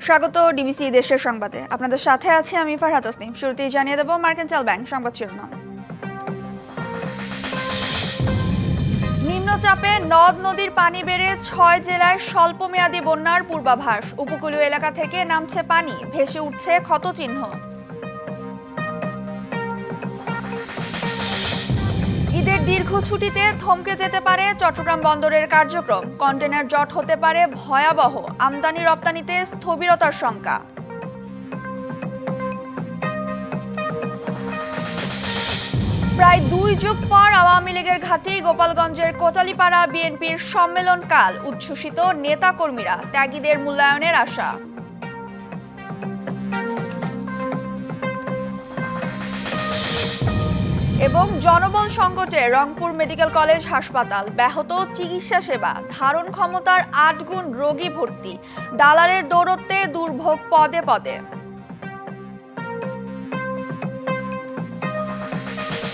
স্বাগত ডিবিসি দেশের সংবাদে। আপনাদের সাথে আছি আমি ফারহাত তাসনিম। শুরুতেই জানিয়ে দেব মার্কেন্টাইল ব্যাংক সংবাদ শিরোনাম। নিম্নচাপে নদ নদীর পানি বেড়ে ৬ জেলায় স্বল্পমেয়াদী বন্যার পূর্বাভাস। উপকূলীয় এলাকা থেকে নামছে পানি, ভেসে উঠছে ক্ষতচিহ্ন। ঈদের দীর্ঘ ছুটিতে থমকে যেতে পারে চট্টগ্রাম বন্দরের কার্যক্রম। কন্টেনার জট হতে পারে ভয়াবহ, আমদানি রপ্তানিতে স্থবিরতার শঙ্কা। প্রায় ২ যুগ পর আওয়ামী লীগের ঘাঁটি গোপালগঞ্জের কোটালীপাড়া বিএনপির সম্মেলনকাল। উচ্ছ্বসিত নেতাকর্মীরা, ত্যাগীদের মূল্যায়নের আশা। এবং জনবল সংকটে রংপুর মেডিকেল কলেজ হাসপাতাল, ব্যাহত চিকিৎসা সেবা, ধারণ ক্ষমতার ৮ গুণ রোগী ভর্তি, দালালের দৌরত্বে দুর্ভোগ পদে পদে।